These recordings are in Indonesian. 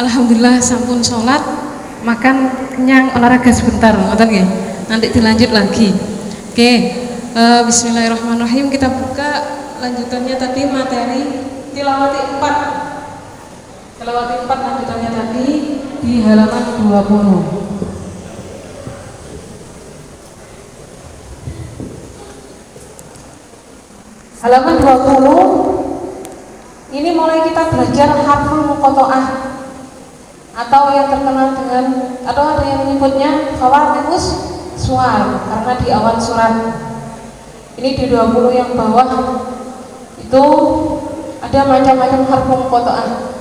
Alhamdulillah sampun sholat, makan kenyang, olahraga sebentar, ngoten nggih. Nanti dilanjut lagi. Oke, bismillahirrahmanirrahim. Kita buka lanjutannya tadi materi tilawati 4. Tilawati 4 lanjutannya tadi di halaman 20. Halaman 20 ini mulai kita belajar harful muqatta'ah atau yang terkenal dengan, atau ada yang menyebutnya khawatimus suar karena di awal surat. Ini di 20 yang bawah itu ada macam-macam harful muqatta'ah.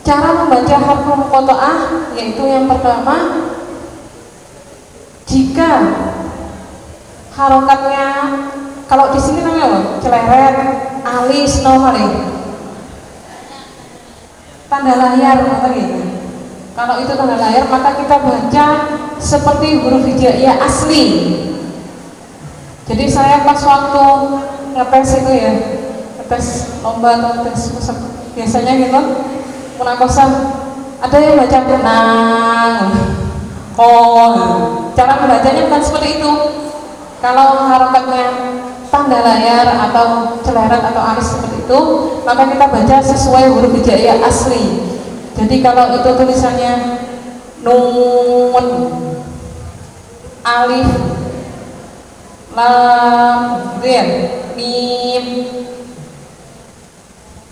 Cara membaca harful muqatta'ah yaitu yang pertama, jika harokatnya, kalau di sini namanya apa? Celeret, alis, tanda layar apa gitu. Kalau itu tanda layar, maka kita baca seperti huruf hijaiyah asli. Jadi saya pas waktu ngetes itu ya, ngetes lomba atau tes biasanya gitu, munakosah, ada yang baca benang, cara membacanya bukan seperti itu. Kalau harokatnya tanda layar atau celeret atau alis seperti itu, maka kita baca sesuai huruf hijaiyah asli. Jadi kalau itu tulisannya nun, alif, lam, gitu ya, mim,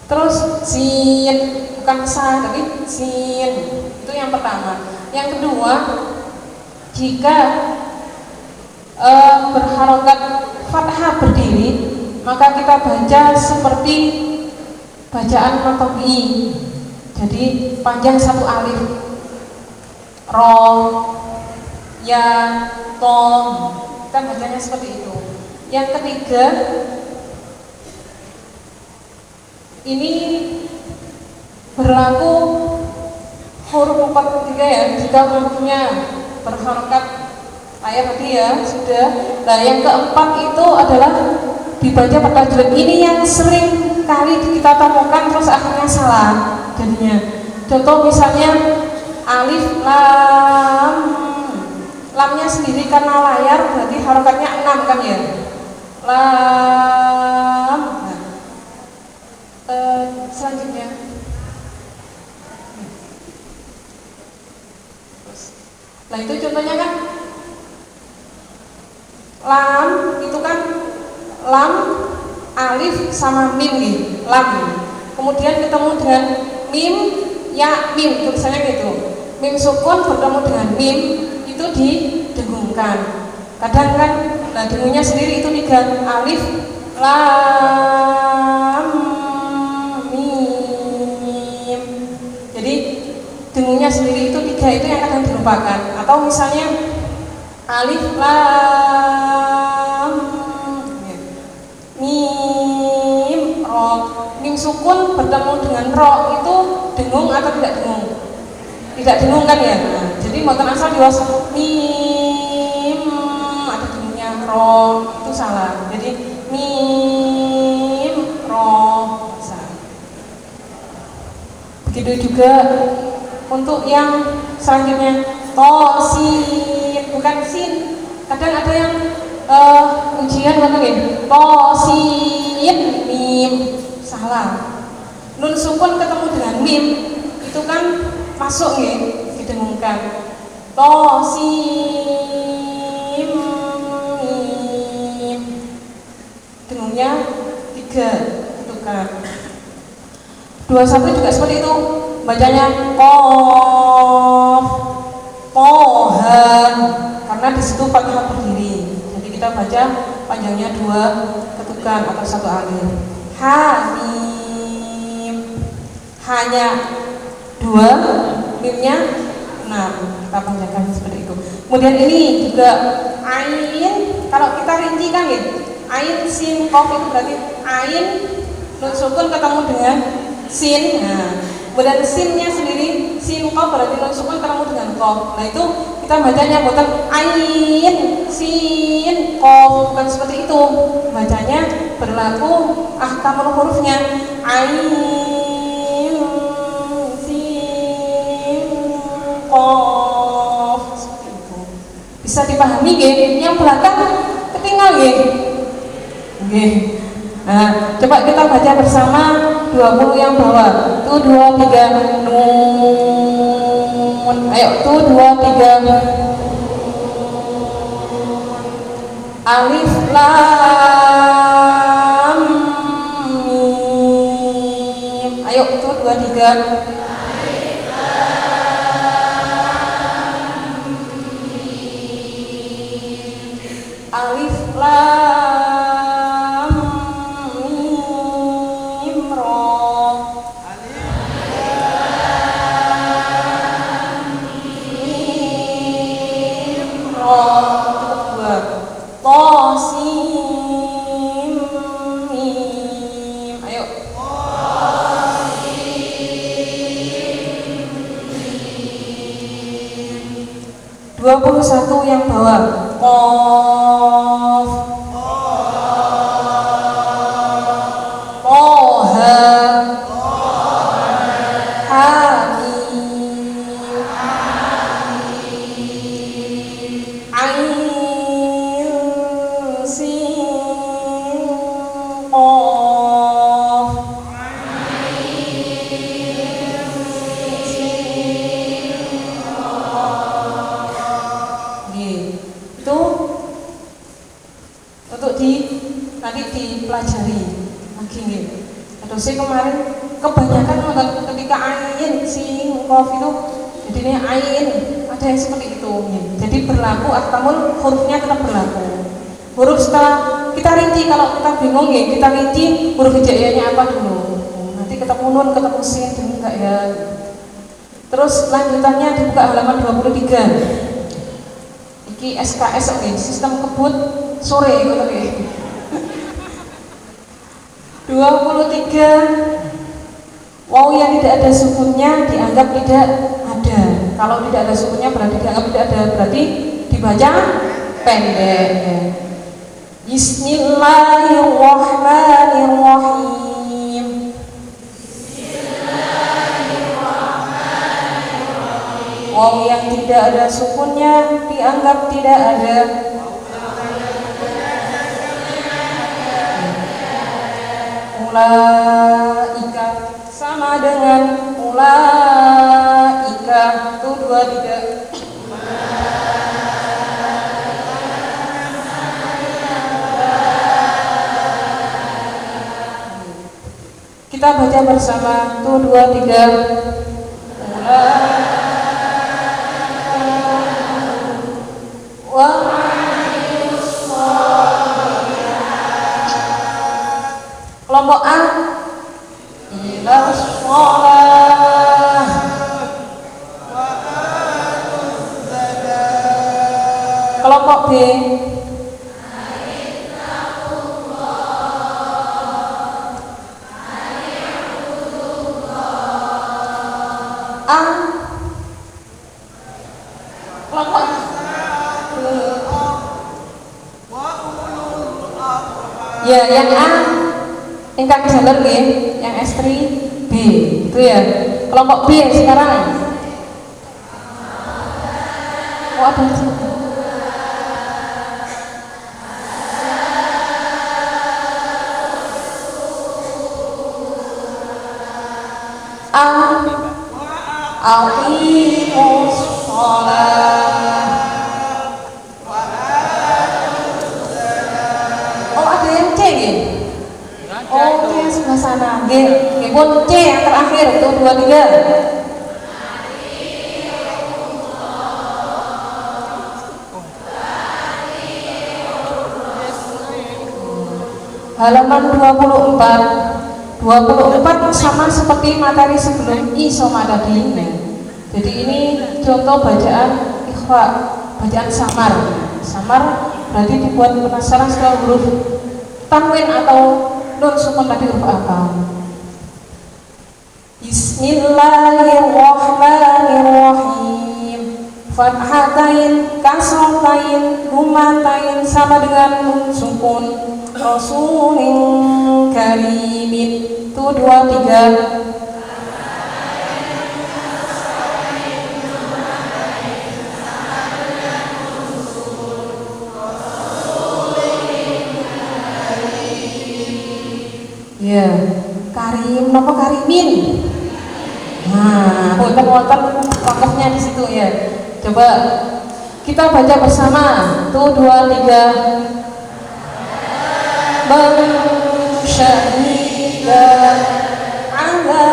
terus sin, bukan sa tapi sin, itu yang pertama. Yang kedua, jika berharokat fathah berdiri, maka kita baca seperti bacaan matobi. Jadi panjang satu alif, ro, ya, to, kita bacanya seperti itu. Yang ketiga, ini berlaku huruf 43 ya, jika hurufnya berharokat ayat tadi ya sudah. Nah yang keempat itu adalah dibaca pada tajwid. Ini yang sering kali kita temukan terus akhirnya salah jadinya. Contoh misalnya alif lam, lamnya sendiri karena layar berarti harokatnya 6 kan ya, lam. Selanjutnya nah itu contohnya kan lam itu kan lam, alif sama mim nih, lam. Kemudian ketemu dengan mim, ya mim, tulisannya gitu. Mim sukun bertemu dengan mim itu didengungkan. Kadang kan, nah dengungnya sendiri itu 3, alif, lam, mim. Jadi dengungnya sendiri itu 3 itu yang kadang dilupakan. Atau misalnya alif, lam, mim, ro. Mim sukun bertemu dengan ro itu dengung atau tidak dengung? Tidak dengung kan ya? Nah, jadi mboten asal diwasa mim ada dengungnya, ro itu salah. Jadi mim, ro salah. Begitu juga untuk yang selanjutnya to, sin, bukan sin. Kadang ada yang ujian betul ya, to, sin, mim, salah. Nun sukun ketemu dengan mim itu kan masuk ya, didengungkan. To, sin, mim, dengungnya 3 itu kan. 21 juga seperti itu, bacanya kof, pohan, karena disitu fathah berdiri. Jadi kita baca panjangnya 2 ketukan atau 1 alif. Hamim, hanya 2, mimnya 6, kita panjangkan seperti itu. Kemudian ini juga ain, kalau kita rincikan ya, ain, sin, kof itu berarti ain, nun sukun ketemu dengan sin. Nah, kemudian sinnya sendiri, sin kof berarti nun sukun ketemu dengan kof. Nah itu kita bacanya bukan ain, sin, kof, bukan seperti itu. Bacanya berlaku ahkamul hurufnya, ain, sin, qaf. Seperti itu. Bisa dipahami nggih? Yang belakang ketinggal nggih? Nggih. Nah, coba kita baca bersama 20 yang bawah. Tuh 2 3 nun. Ayo tuh 2 3 alif lam mim. Ayo tuh 2 3 alif lam mim ra. Mim ra. Kedua. Ta sin mim. Ayo. 21 yang bawah. Qaf, Toha, Hamim, Ain, Sin, Qaf. Itu untuk nanti dipelajari lagi nih. Terus kemarin kebanyakan ketika ain sin qaf itu jadinya ain ada yang seperti itu nih. Jadi berlaku namun hurufnya tetap berlaku. Huruf setelah kita rinci, kalau kita bingung ya kita rinci huruf hijaiyahnya apa dulu. Nanti ketemu nun, ketemu sin, enggak ya. Terus lanjutannya dibuka halaman 23. Iki SKS oke, sistem kebut sore gitu oke. 23 waw yang tidak ada sukunnya dianggap tidak ada. Kalau tidak ada sukunnya berarti dianggap tidak ada, berarti dibaca pendek ya. Bismillahirrahmanirrahim. Waw yang tidak ada sukunnya dianggap tidak ada. Ulaika sama dengan ulaika. Tuh 2 3. Kita baca bersama. Tuh 2 3. Kelompok A ila sholah. Kelompok B A. Kelompok ya yang A ingkang jalur nggih, yang S3 B itu ya. Kelompok B sekarang. Oh ada A. Aqimus sholah. Oh ada yang C nggih. Oke, sebelah sana. Nggih pun C yang terakhir itu 2 3. Halaman 24 sama seperti materi sebelum isoma tadi. Jadi ini contoh bacaan ikhfa, bacaan samar. Samar berarti dibuat penasaran setelah huruf tanwin atau nun sukun tadi huruf apa. Bismillahirrahmanirrahim. Fathatain, kasratain, lumatain sama dengan nun sukun. Rasulin karimin. Itu 2 3. Ya, karim napa karimin? Nah, wonten wakafnya di situ ya. Coba kita baca bersama. Tuh, 2, 3. Man syahida ala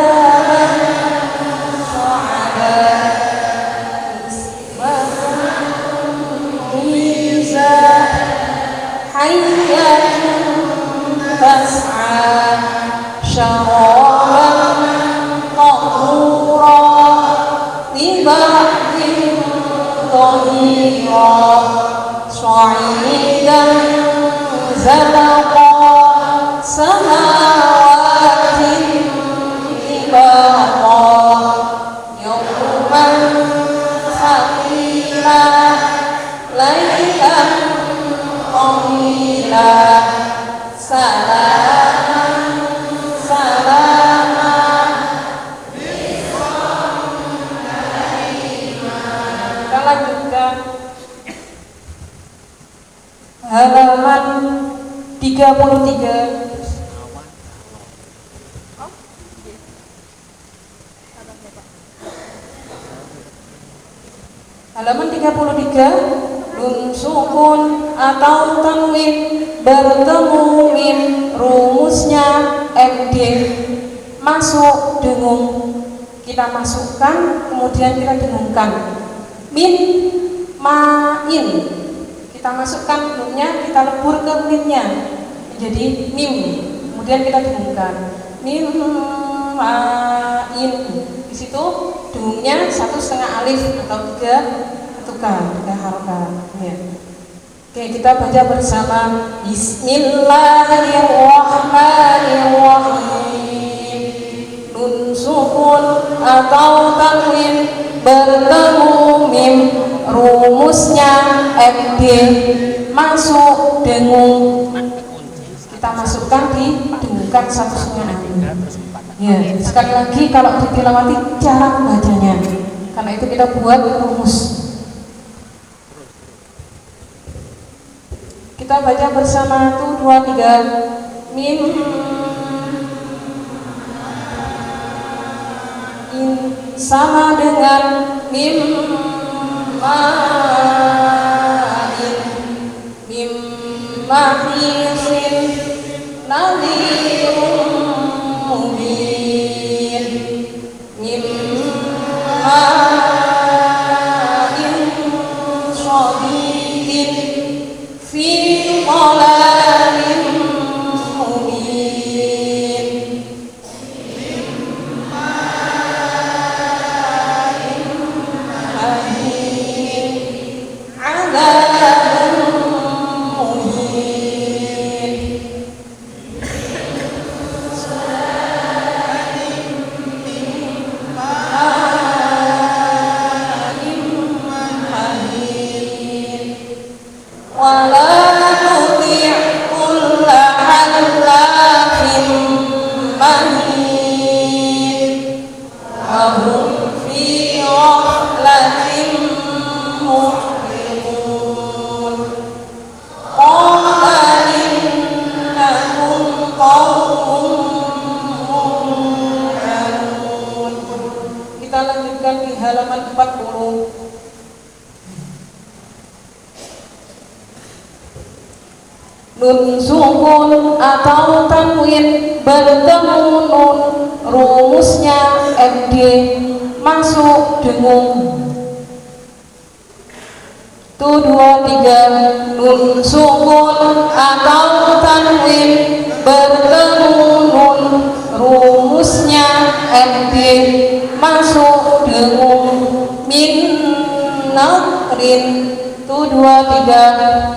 tas'a syaraban tahura liba'in tahira swa'idan zalaqa samawatin libaqa yawman khamila laylan qamila salaman salaman. Kita lanjutkan halaman 33. Halaman 33. Nun sukun atau tanwin bertemu min, rumusnya MD masuk dengung, kita masukkan kemudian kita dengungkan. Min main, kita masukkan nunnya, kita lebur ke minnya menjadi mim, kemudian kita dengungkan. Mim main, di situ dengungnya 1,5 alif atau 3 harokat ya. Oke, kita baca bersama. Bismillahirrahmanirrahim. Nun sukun atau tanwin bertemu mim, rumusnya MD masuk dengung, kita masukkan di dengungkan 1,5 alif ya. Sekali lagi kalau ditilawati cara membacanya, karena itu kita buat rumus. Kita baca bersama. Tuh, 2, 3. Mim sama dengan mim ma'in, mim mahisin nadhirun mubin, mim ma'in shadidin fi dhalalin mubin, Kita lanjutkan di halaman 40. Nun sukun atau tanwin bertemu nun, rumusnya MD masuk dengung. Tuh, 2, 3. Nun sukun atau tanwin bertemu nun, rumusnya MD masuk dengung. Min nakrin. Tuh, 2, 3.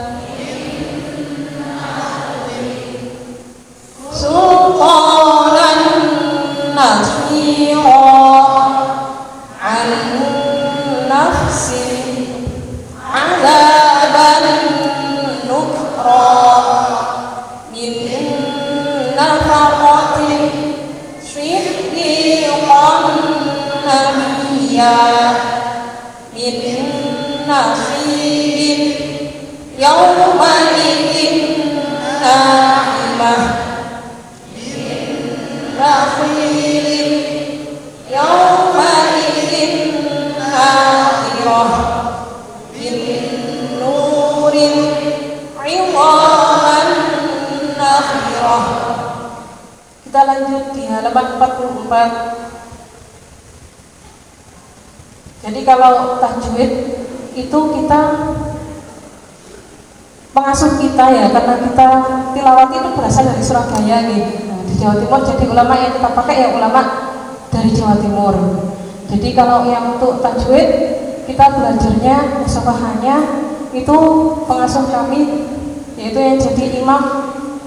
Sultanan nasira an nafsin azaban nukra min nafaqatin siddiqan nabiyya min nasibin yawma idin na'imah min 'idhaman nakhirah. Kita lanjut di halaman 44. Jadi kalau tajwid itu kita pengasuh kita ya, karena kita tilawat itu berasal dari Surabaya gitu. Nah, di Jawa Timur jadi ulama yang kita pakai ya ulama dari Jawa Timur. Jadi kalau yang untuk tajwid kita belajarnya musabahannya itu pengasuh kami yaitu yang jadi imam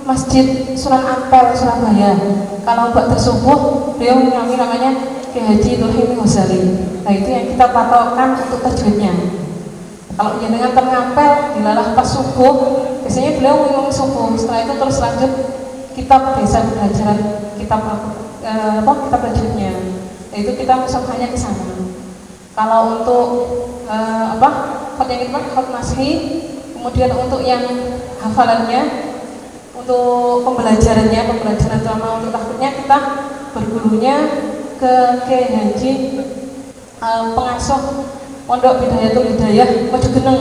Masjid Sunan Ampel Surabaya. Kalau Mbak Tersubuh beliau kami namanya Kiai Haji Nurhimi Ghazali. Nah itu yang kita patokkan untuk tajwidnya. Kalau jenengan terngampel dilalah pas subuh, biasanya beliau ngomong subuh. Setelah itu terus lanjut kitab desa pembelajaran kitab kitab tajwidnya. Nah, itu kita musabahnya ke sana. Kalau untuk khot yang kedua khot mashi, kemudian untuk yang hafalannya, untuk pembelajaran terutama untuk tahfidnya kita bergurunya ke Kiai Haji pengasuh Pondok Bidayatul Hidayah Mojogeneng,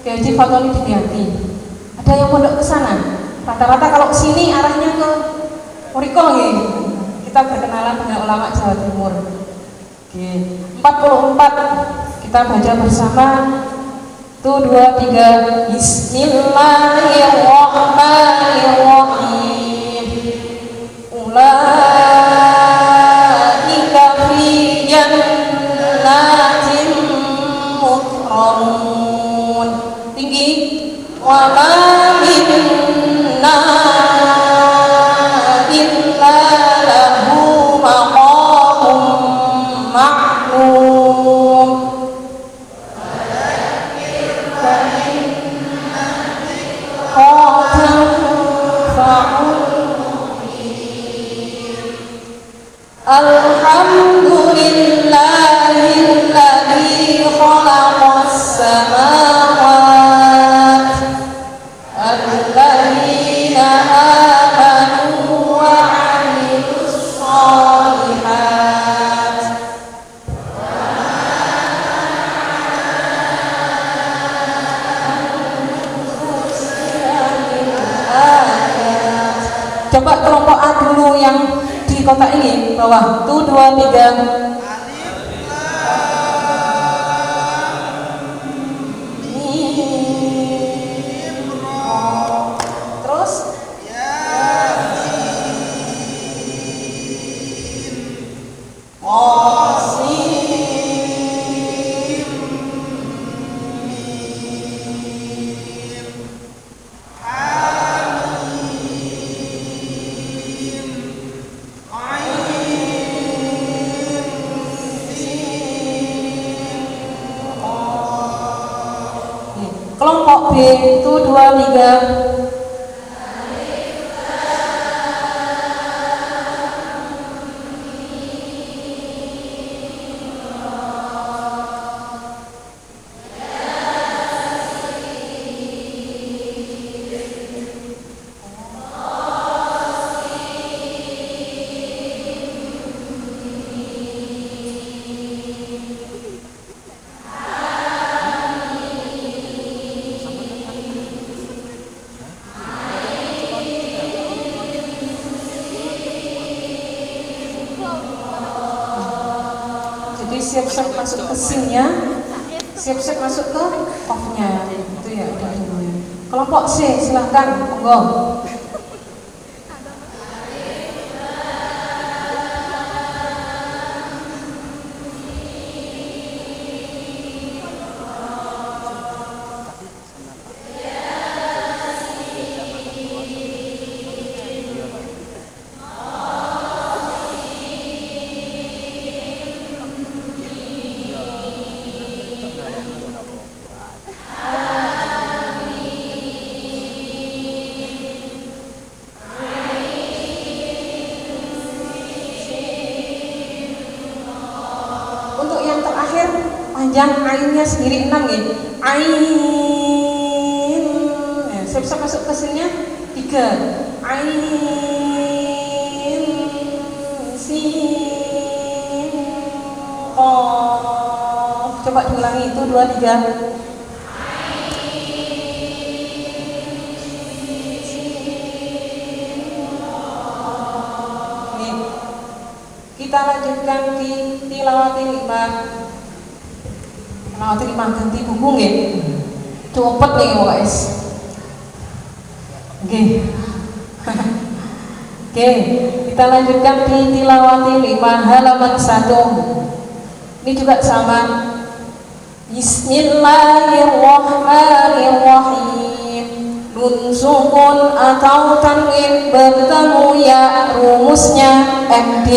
Kiai Haji Fatoni Diniati. Ada yang pondok ke sana. Rata-rata kalau sini arahnya ke Muriko gitu. Kita berkenalan dengan ulama Jawa Timur. Oke. 44 kita baca bersama. 1, 2, 3. Bismillahirrahmanirrahim. Ulaika fi jannatin mukramun. Tinggi. Wa ma minna illa lahu maqamun ma'lum. Alhamdulillahilladzi khalaqas samawati alladzina amanu wa 'amilus shalihat. Coba kelompok A dulu yang di kotak ini bawah. 1, 2, 3. Terus kelompok B. 1, 2, 3. Jadi siap-siap masuk ke sinnya, siap-siap masuk ke off-nya. Itu ya udah dulu. Kelompok C silahkan, monggo. Panjang ainnya sendiri 6 ya. Ain. Ya, saya bisa masuk ke sininya 3. Ain sin qaf. Coba diulangi itu 2, 3. Kita lanjutkan di tilawati 5. Tilawati 5 ganti buku nggih. Cepet nih guys. Oke. Oke, kita lanjutkan di tilawati 5 halaman 1. Ini juga sama. Bismillahirrahmanirrahim. Nun sukun atau tanwin bertemu ya, rumusnya MD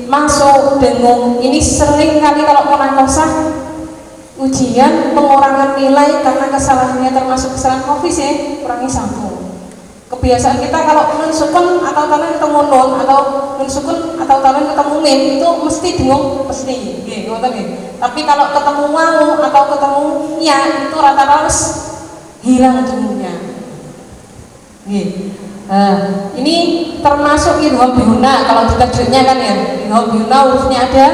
masuk dengung. Ini sering kali kalau munakosah ujian pengurangan nilai karena kesalahannya termasuk kesalahan hafiz ya, kurangi 1. Kebiasaan kita kalau nun sukun atau tanwin ketemu nun, atau nun sukun atau tanwin ketemu mim, itu mesti dengung, pasti nggih, ngoten nggih. Tapi kalau ketemu wawu atau ketemu ya, itu rata-rata hilang dengungnya. Ini termasuk idgham bihuna. Kalau di tajwidnya kan ya, idgham bihuna hurufnya ada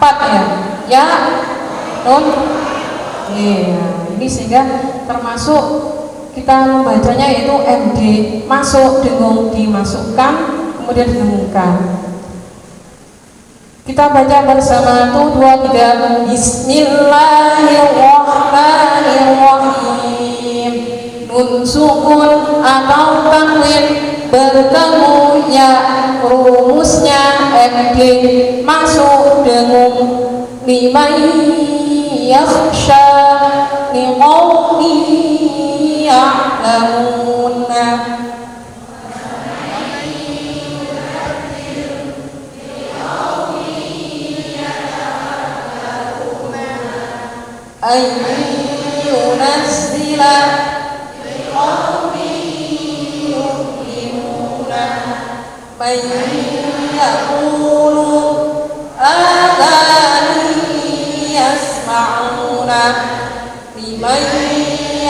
4 ya. Ya, nun. Ini sehingga termasuk kita membacanya yaitu MD, masuk dengung, dimasukkan kemudian didengungkan. Kita baca bersama 1, 2, 3. Bismillahirrahmanirrahim. Nun sukun atau tanwin bertemu ya, rumusnya MD masuk dengung. Liman yakhsha liqaumin ya'lamuna. Ayyunazzila man yaqulu adani yasma'una liman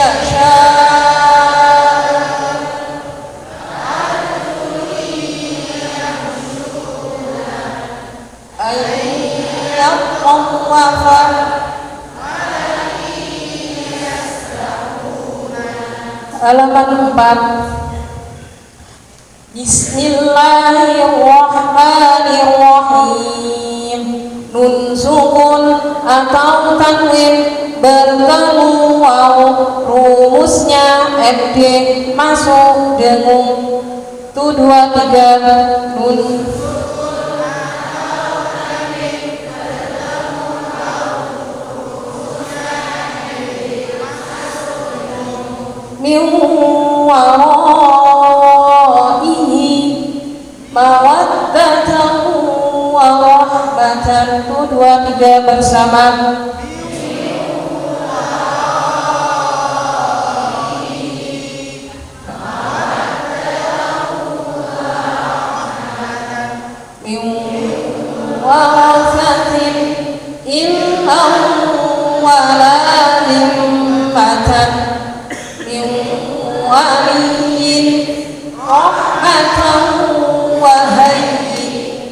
yasha'u ayyaqwafa halaman 4. Bismillahirrahmanirrahim. Nun sukun atau tanwin bertemu waw, rumusnya MD masuk dengung. 1, 2, 3. Nun min waraihi mawaddatan wa rahmatan. 1, 2, 3 bersama. Min warasatin ilham wala himmatan min waliyin rahmatan wa hayyin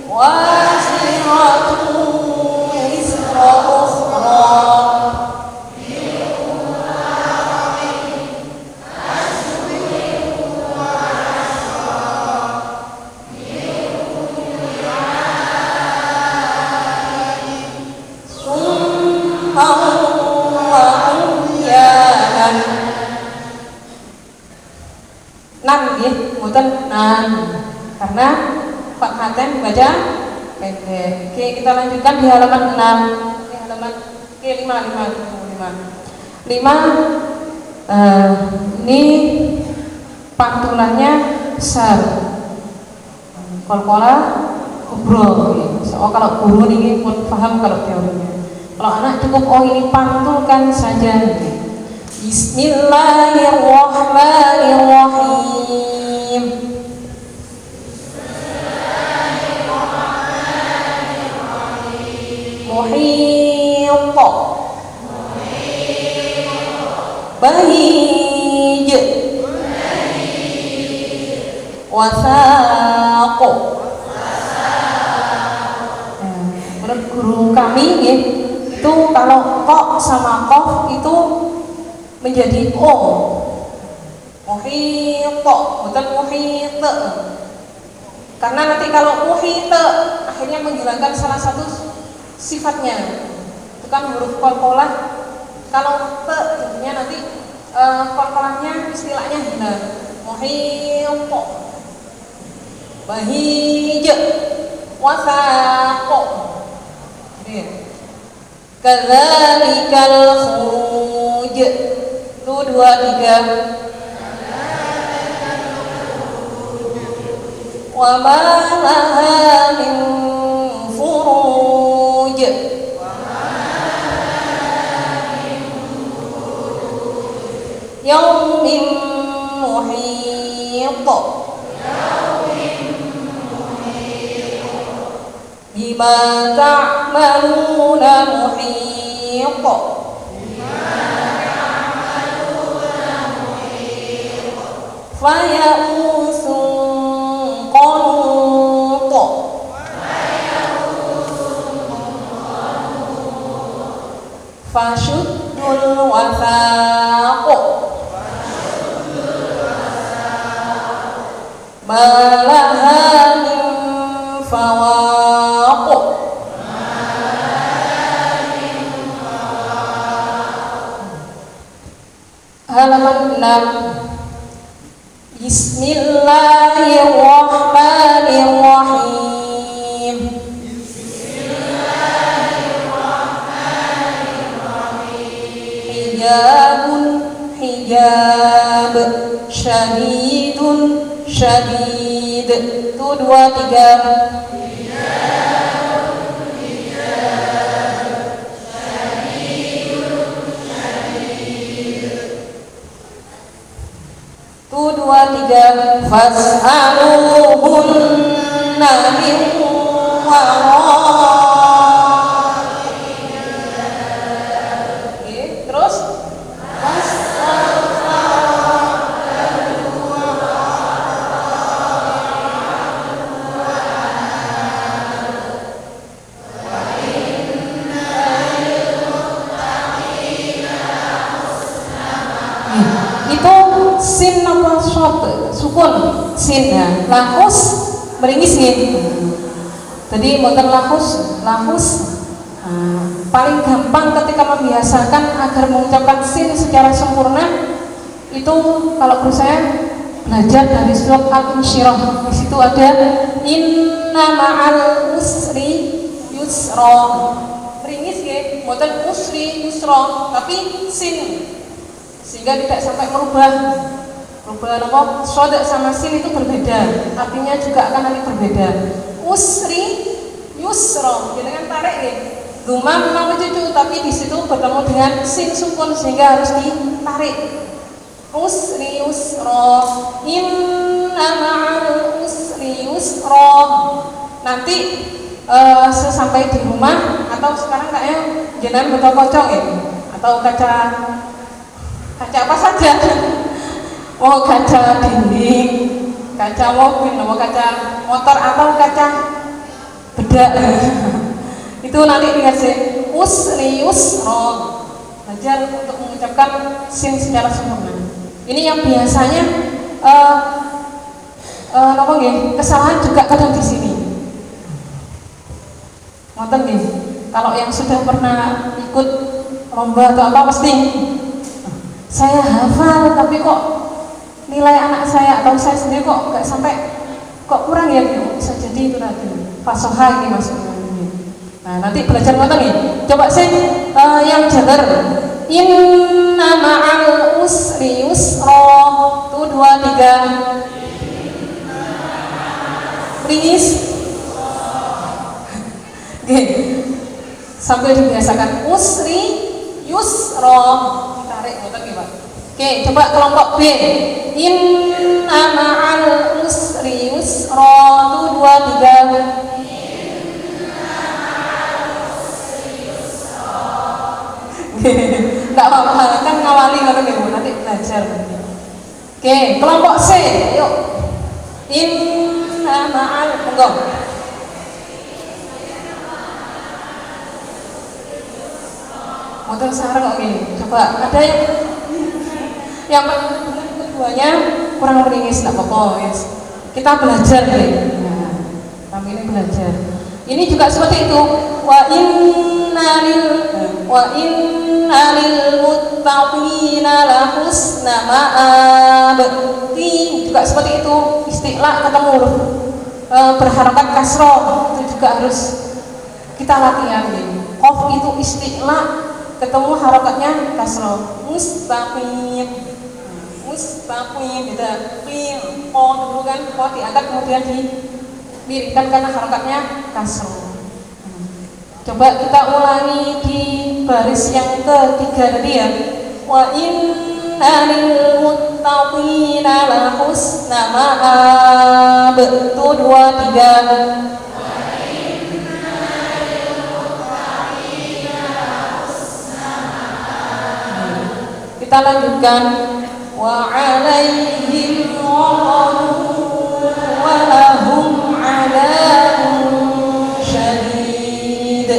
wasiratun isra ukhra. Nan nggih, mboten nan. Karena Fathaten baca pendek. Oke, kita lanjutkan di halaman 6. Di halaman 5. Ini pantulannya besar. Kol-kola kubro. So, kalau guru ini pun paham kalau teorinya. Kalau anak cukup ini pantulkan saja. Bismillahirrahmanirrahim. Muhiq bahij wasaq. Menurut guru kami itu kalau kok sama kof itu menjadi O. muhit, bukan muhit. Karena nanti kalau muhit akhirnya menghilangkan salah satu sifatnya. Itu kan huruf qalqalah. Kalau te jadinya nanti qalqalahnya istilahnya hilang. Muhit, bahij, wasaq. Kadzalikal khuruj. Itu 2, 3. Wa ma laha min furuj. Yaumin muhit. Bima ta'maluna muhit. Fayausun qanut. Fashuddul wathaq. Malaha min fawaq. Halaman 6. Bismillahirrahmanirrahim. Hijabun hijab, syadidun syadid. Itu 2, 3. Itu 2, 3. Fas'aluhunna min wara'i. Oke, terus itu sin apa short sukun sin ya, lahus meringis gitu. Jadi mboten lahus paling gampang ketika membiasakan agar mengucapkan sin secara sempurna itu kalau menurut saya belajar dari surat Al-Insyirah. Di situ ada inna ma'al usri yusra, meringis ya, mboten usri yusra tapi sin, sehingga tidak sampai merubah apa sodek sama sin itu berbeda, artinya juga akan nanti berbeda. Usri yusra dengan tarik ya, dumam mau cucu tapi di situ bertemu dengan sin sukun sehingga harus ditarik. Usri yusra, inna ma'al usri yusra. Nanti sesampai di rumah atau sekarang kayaknya jenengan betul kocok ya, atau kaca apa saja, mau kaca dinding, kaca mobil, mau kaca motor atau kaca bedak. Itu nanti lihat sih usri yusra, belajar untuk mengucapkan sin secara sempurna. Ini yang biasanya kesalahan juga kadang di sini. Ngoten nggih. Kalau yang sudah pernah ikut lomba atau apa pasti saya hafal tapi kok nilai anak saya atau saya sendiri kok nggak sampai, kok kurang ya, bisa jadi itu tadi fasoha ini maksudnya. Nah nanti belajar ngoten nih, coba sih yang jabar inna ma'al usri yusra, tuh 2, 3 please. Oke, sambil dibiasakan usri yusra, tarik ngoten nggih Pak. Oke, coba kelompok B. Inna ma'al usri yusra, tuh 2, 3 Enggak apa-apa, kan ngawali ngoten nggih Bu, nanti belajar. Oke, kelompok C, yuk. Inna ma'al, monggo. Motor sarang oke. Coba ada yang keduanya kurang meringis, tidak apa-apa ya. Kita belajar deh. Nah, kami ini belajar. Ini juga seperti itu. Wa inna lil muttaqina la husna ma'ab. Ini juga seperti itu. Istiqla ketemu berharakat kasroh itu juga harus kita latihan nih. Qaf itu istiqla ketemu harakatnya kasroh. Mustaqim gitu. Qim dulu kan diangkat kemudian dimiringkan karena harakatnya kasroh. Coba kita ulangi di baris yang ketiga tadi ya. Wa inna lil muttaqina la husna ma'ab. Itu 2, 3. Kita lanjutkan. Wa 'alaihim ghadabun wa lahum 'adzabun syadid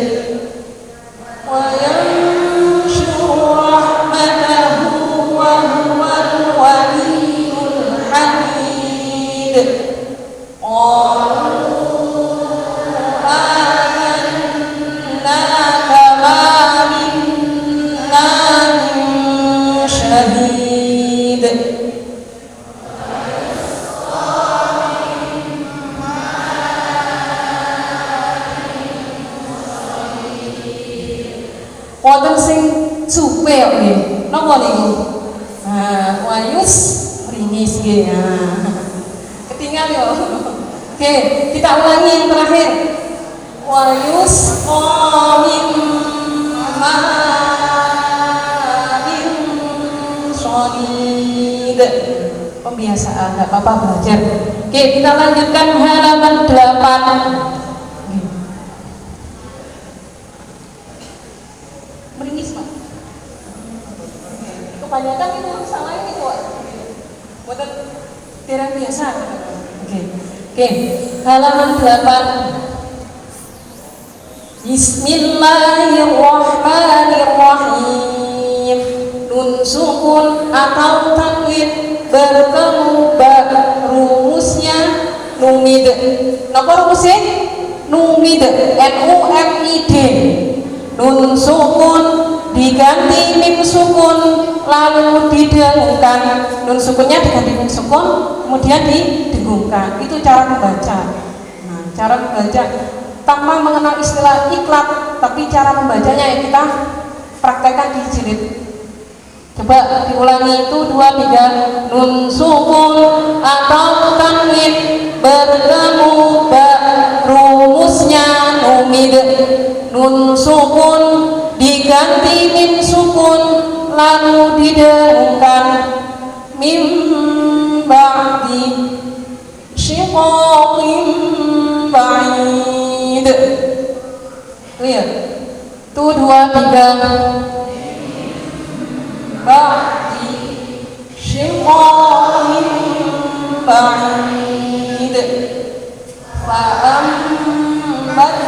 wa yanshuru rahmatahu wa huwal waliyyul hamid. Wonten sing supe kok nggih. Napa niku? Wayus ringis nggih. Ketinggal yo. Oke, kita ulangi yang terakhir. Wayus qamin ma'in shadid. Pembiasaan, enggak apa-apa belajar. Oke, kita lanjutkan halaman 8. Kebanyakan itu salah ini kok. Buatan derang biasa. Oke. Halaman 8. Bismillahirrahmanirrahim. Nun sukun atau tanwin bertemu rumusnya numid. Napa rumusnya? Numid. NUMID. Nun sukun diganti mim sukun lalu didengungkan. Nun sukunnya diganti mim sukun kemudian didengungkan. Itu cara membaca. Nah, cara membaca tanpa mengenal istilah iklat, tapi cara membacanya yang kita praktekkan di jilid. Coba diulangi itu 2, 3. Nun sukun atau tanwin bertemu rumusnya numid. Nun sukun diganti mim sukun lalu didengungkan mim ba'di syiqaqin ba'id. Lihat tuh 2, 3. Ba'di syiqaqin ba'id fa'ambatna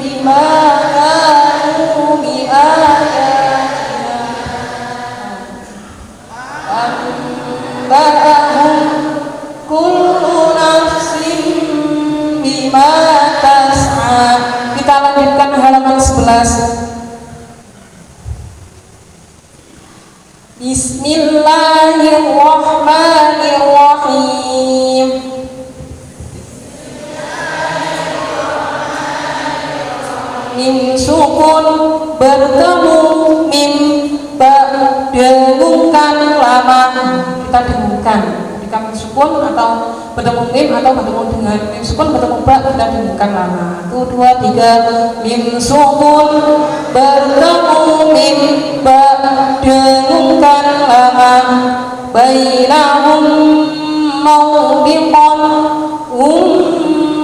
bima kanu biayatina amba'ahum kullu nafsin bima tas'a. Kita lanjutkan halaman 11. Bismillahirrahmanirrahim. Mim sukun bertemu mim dengungkan lama. Kita dengungkan ketika mim sukun atau bertemu mim atau bertemu dengan mim sukun bertemu ba kita dengungkan lama. Itu 2, 3. Mim sukun bertemu mim ba dengungkan lama. Bainahum mawbiqan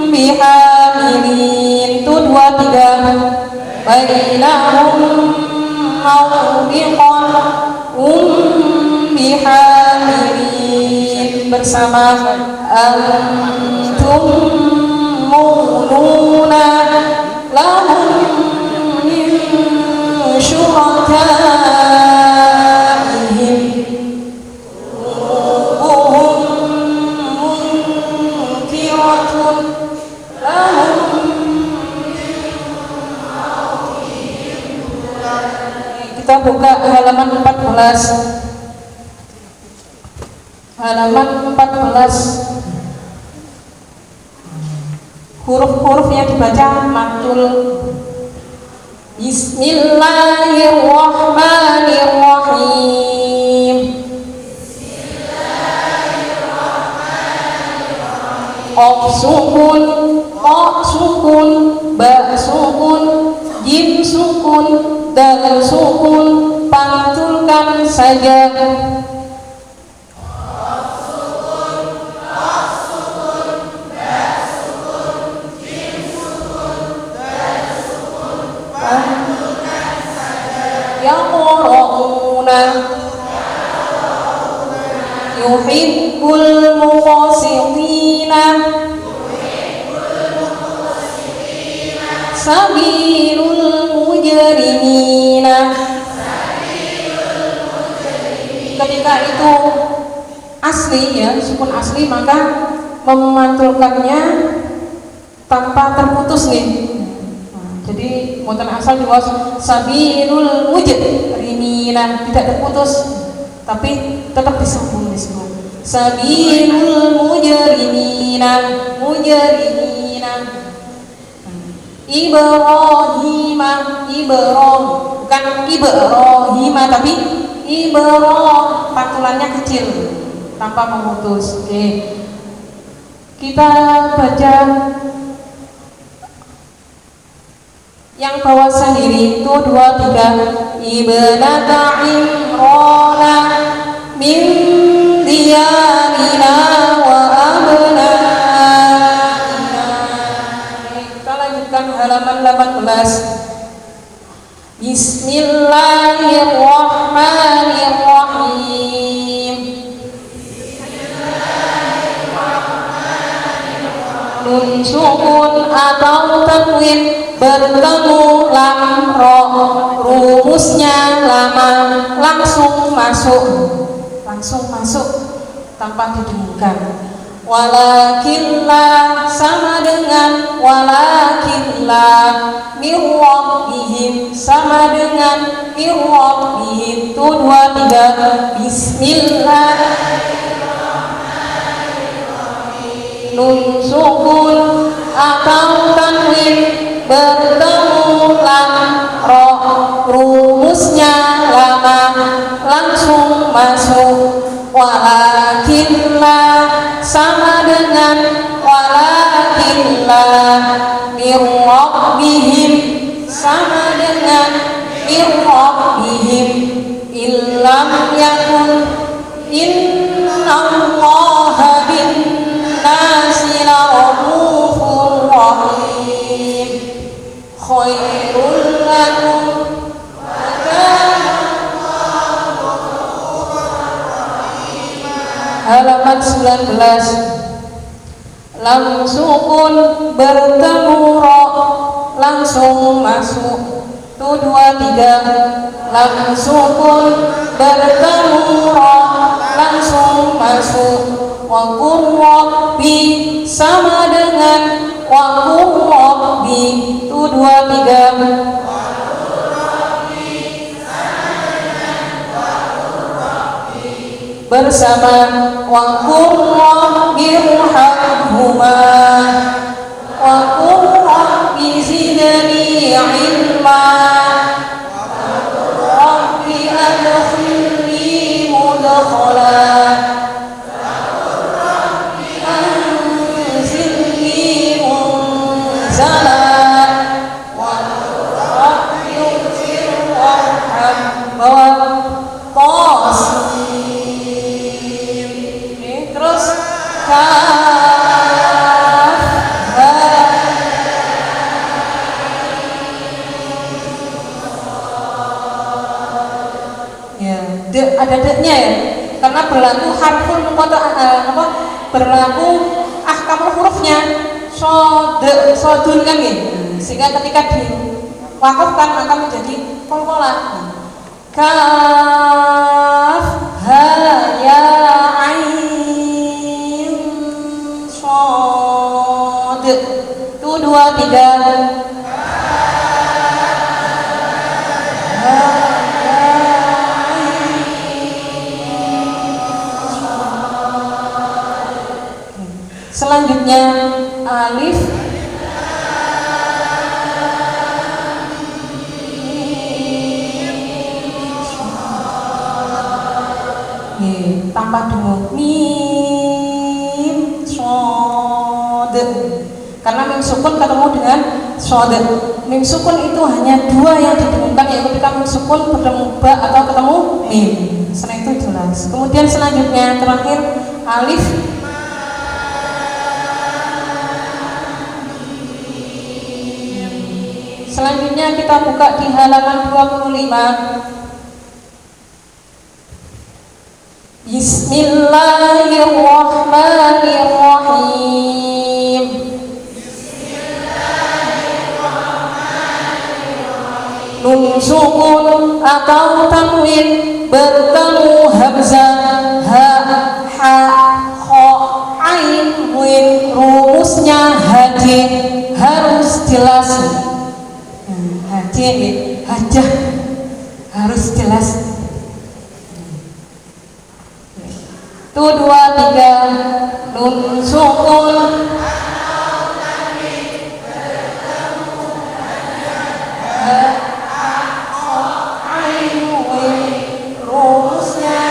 bihamilin. Itu 2, 3. Bainahum mawbiqan bihamilin. Bersama antum muluna lahum min Kita buka halaman 14. Halaman 14. Huruf-huruf yang dibaca maktul. Bismillahirrahmanirrahim. Qaf sukun, qa sukun, ba sukun, jim sukun, dal sukun, pantulkan saja. Yaqra'una yuhibbul muqsitina sabilul mujrimina. Ketika itu asli ya, sukun asli, maka memantulkannya tanpa terputus nih. Jadi muatan asal diwas sabilul mujrimina, tidak terputus tapi tetap disambung disebut sabilul mujrimina. Ibrahima, bukan Ibrahima tapi Ibrahim, pantulannya kecil tanpa memutus. Oke, kita baca yang bawah sendiri itu 2, 3. Ibnata Imrana min diyarina wa abnaina. Kita lanjutkan halaman 18. Bismillahirrahmanirrahim. Nun sukun atau tanwin bertemu lam ro, rumusnya lama langsung masuk tanpa didengungkan. Walakin la sama dengan walakin la, mirrabbihim sama dengan mirrabbihim. Itu 2, 3. Bismillah. Nun sukun atau tanwin bertemu lam ro, rumusnya lama langsung masuk. Walakin la sama dengan walakin la, mirrabbihim sama dengan mirrabbihim. Illam yakun innallaha bin nasi la'ufur rahim. Khairul lakum halaman 19. Lam sukun bertemu ro langsung masuk. Itu 2, 3. Lam sukun bertemu ro langsung masuk. Wa qur rabbi sama dengan wa qur rabbi. Itu 2, 3. Bersama wa qur rabbirhamhuma wa qur rabbi zidni ilma wa qur rabbi adkhilni mudkhala wa qur rabbi anzilni munzala wa qur rabbi ighfir warham. Bahwa terus ya, ada deknya ya, karena berlaku harful berlaku ahkamul hurufnya sodun kan ya, sehingga ketika diwakafkan akan menjadi kolkolah. Kaf ha ya ain shad. Itu 2, 3. Ha ya selanjutnya alif tanpa dengung mim shod, karena mim sukun ketemu dengan shod. Mim sukun itu hanya dua yang didengungkan, yaitu ketika mim sukun bertemu ba atau ketemu mim. Setelah itu jelas. Kemudian selanjutnya terakhir alif selanjutnya kita buka di halaman 25. Bismillahirrahmanirrahim. Nun sukun atau tanwin bertemu hamzah ha, ha, kha, ain, win. Rumusnya hadin harus jelas. Hadin, hajah harus jelas. Tuh 2, 3 nun sukun rumusnya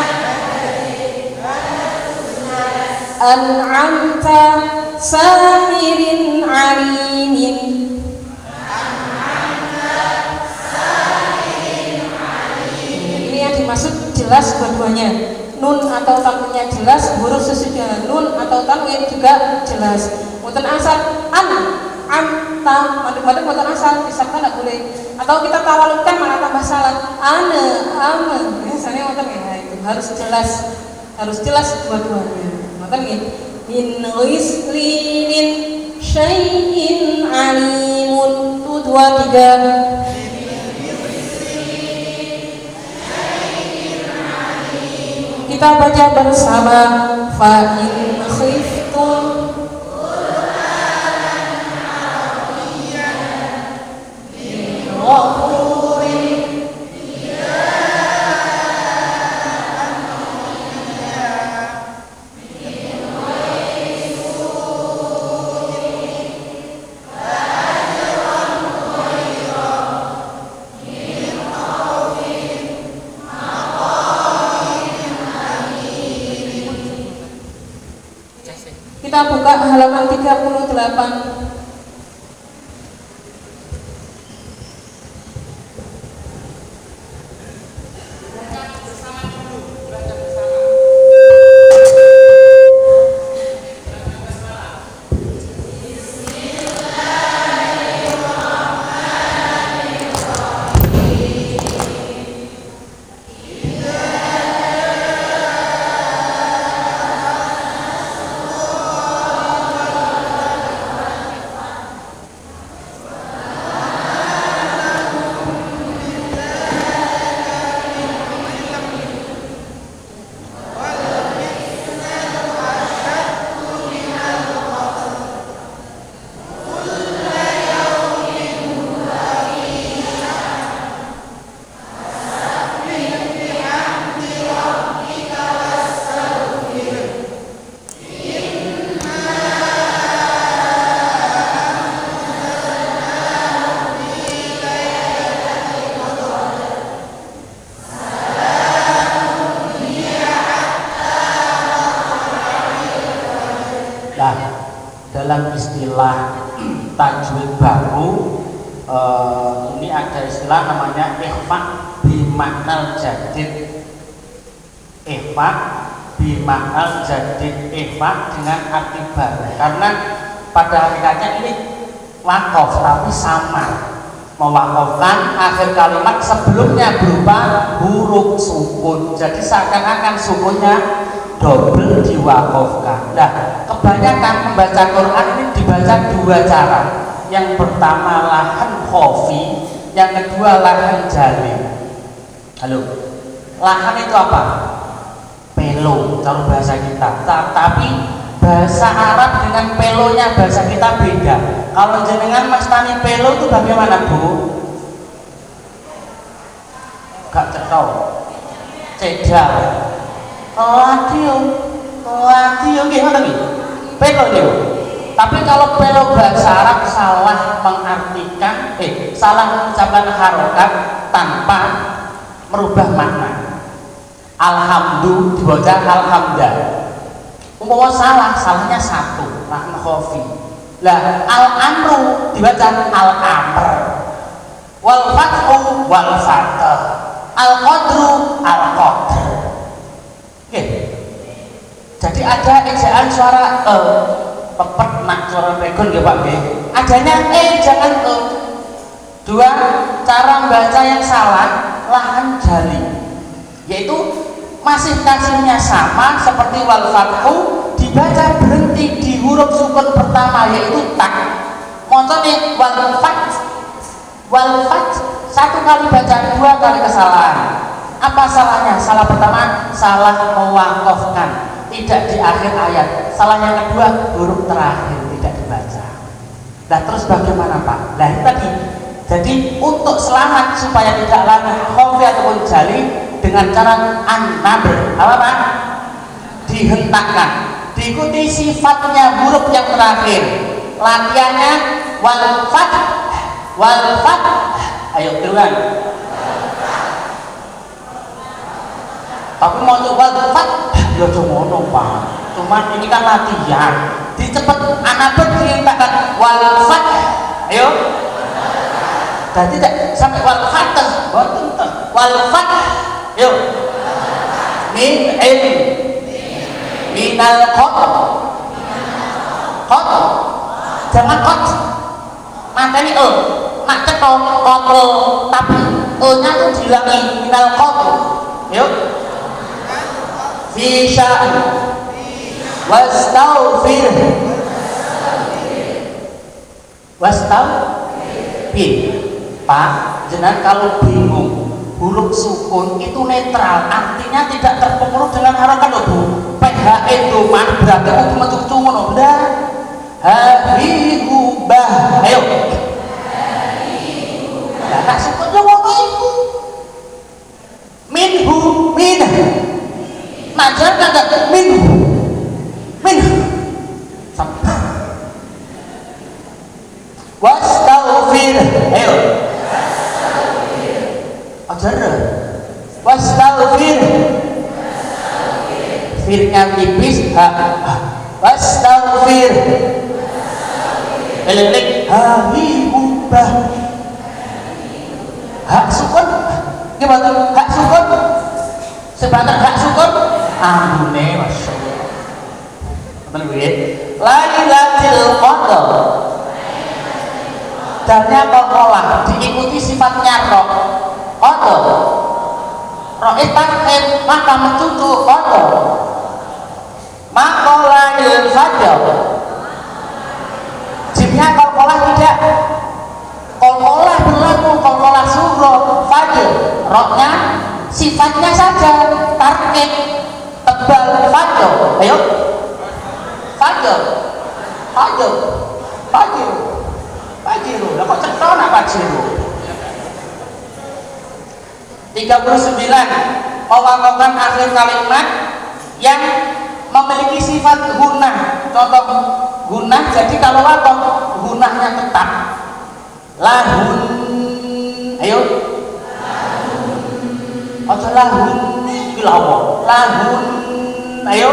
an'amta sahirin alimin. Ini yang dimaksud jelas dua-duanya. Nun atau tanwinnya jelas, huruf sesudah nun atau tanwin juga jelas. Mboten asal ta, madu-madu mboten asal, disahkan tidak boleh. Atau kita tawalutkan malah tambah salah. Biasanya mboten ya, itu harus jelas dua-duanya. Mboten nggih. Min ghislin syai'in alimun. 2, 3 kita baca bersama. Fa in khiftum kita buka halaman 38. Dalam istilah tajwid baru ini ada istilah namanya ikhfa bimaknal jadid. Ikhfa bimaknal jadid, ikhfa dengan arti baru, karena pada hakikatnya ini wakof tapi samar, mewakofkan akhir kalimat sebelumnya berupa huruf sukun, jadi seakan-akan sukunnya double diwakofkan. Nah, kebanyakan membaca Quran ini dibaca dua cara. Yang pertama lahan khofi, yang kedua lahan jali. Halo, lahan itu apa? Pelo, kalau bahasa kita. Tapi bahasa Arab dengan pelonya bahasa kita beda. Kalau jenengan mas tani pelo itu bagaimana, Bu? Gak cetau, cedal. Lagi yo, nggih ngoten nggih. Pelo yo. Tapi kalau beliau bahasa Arab salah mengartikan, salah mengucapkan harokat tanpa merubah makna. Alhamdulillah dibaca alhamdulillah. Umpama salahnya satu, makna khofi. Lah al-amru dibaca al-amr. Wal fathu wal fath. Al-qadru al-qadr. Oke. Jadi ada ejaan suara pepet nak suara begon ya Pak B. Adanya jangan Dua, cara membaca yang salah lahan jali, yaitu masih kasihnya sama seperti wal fathu dibaca berhenti di huruf sukun pertama yaitu tak. Contohnya wal fath satu kali baca, dua kali kesalahan. Apa salahnya? Salah pertama salah mewakofkan, tidak di akhir ayat. Salah yang kedua huruf terakhir tidak dibaca. Nah terus bagaimana Pak? Nah itu tadi. Jadi untuk selamat supaya tidak lagi khofi ataupun jali dengan cara an-nabr, apa Pak? Dihentakkan, diikuti sifatnya huruf yang terakhir. Latihannya wal fath. Ayo keluar. Tapi mau coba wal fath, ya cuma Pak. Cuman ini kan latihan. Dicepet an-nabr dihentakkan wal fath. Ayo. Dan tidak sampai wal fath, wal fath, yuk, minal qat, jangan qat, matanya nak cetok kotel, tapi nya tuh dihilangi minal qat, yuk, fisha, wastaghfir, Pak, jenengan kalau bingung huruf sukun itu netral, artinya tidak terpengaruh dengan harokat loh Bu. PH itu mah berarti itu masuk cungun loh, udah. Habibubah, ayo. Nah, tak sukun yo ngono iku. Minhu, majar kagak minhu. Wastaghfir, ayo. Ajar. Wastaghfir. Firnya tipis, wastaghfir. Elek habibubah. Hak sukun. Gimana? Hak sukun. Sebentar hak sukun. Ampune masyaallah. Bener nggih? Lailatul qadar. Dannya qalqalah diikuti sifatnya roh. Qadar. Roh itu maka mencucuk qadar. Maqalail fajr. Jibnya qalqalah tidak. Qalqalah berlaku qalqalah surah fajr. Rohnya sifatnya saja tarkib tebal fajr. Ayo. Fajr. Pajiru, lah kok cetok nak pajiru? 39 mewakafkan akhir kalimat yang memiliki sifat gunah. Contoh gunah, jadi kalau wakaf gunahnya tetap. Lahun, ayo. Ojo lahun, kilawo. Lahun, ayo.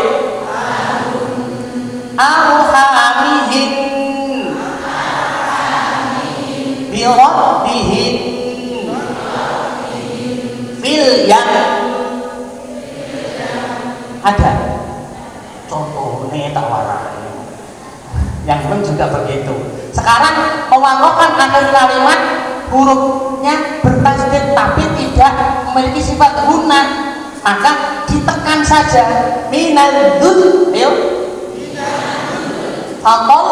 Alhamihin. Birobbihim fil yang ada contohnya tak warai yang pun juga begitu. Sekarang mewakafkan akhir kalimat hurufnya bertasydid tapi tidak memiliki sifat guna, maka ditekan saja minal dul, ayo fakol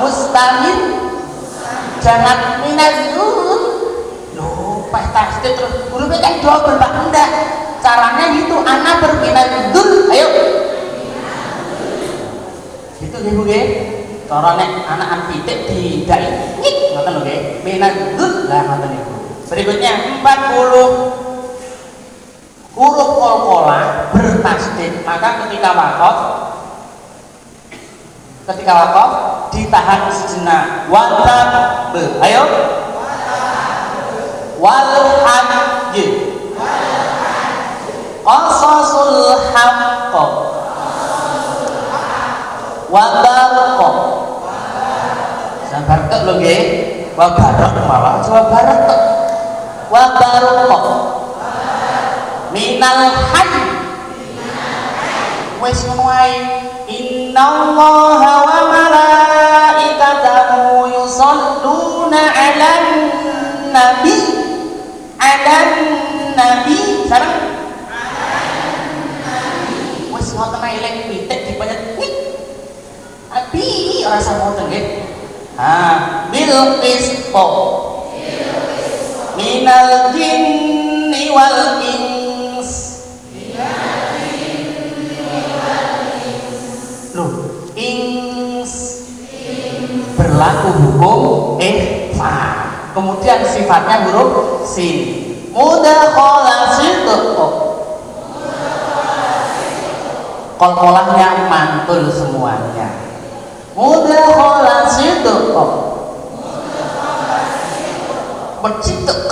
mustamil. Jangan minat loh, pas tasdid terus hurufnya kan double Pak, enggak. Caranya gitu, anak berminat dul, ayo. Gitu nggih Bu nggih. Cara nek anak titik didai nyik ngoten lho nggih. Minat dul lah ngoten niku. Berikutnya 40 huruf qalqalah bertasdid, maka ketika wakaf ketika wakaf ditahan sejenak. Watab, ayo. Walhaj, qasasul haqq, wabarqa. Sabar kek lho nggih. Wabarak malah coba barak. Wabarqa. Minal hayy. Wis ngono wae. Innallaha wa malaikatahu yusholluna 'alan nabi. 'Alan nabi. Sareng. 'Alan nabi. Wis ngoten ae lek pitik dipenyet. Abi ora samoten nggih. Bil qisṭh. Minal jinni wal ins. Loh, ins berlaku hukum ihsan. Kemudian sifatnya huruf sin. Mudakhalah sidq. Qalqalahnya mantul semuanya. Mudakhalah sidq. Bercidq.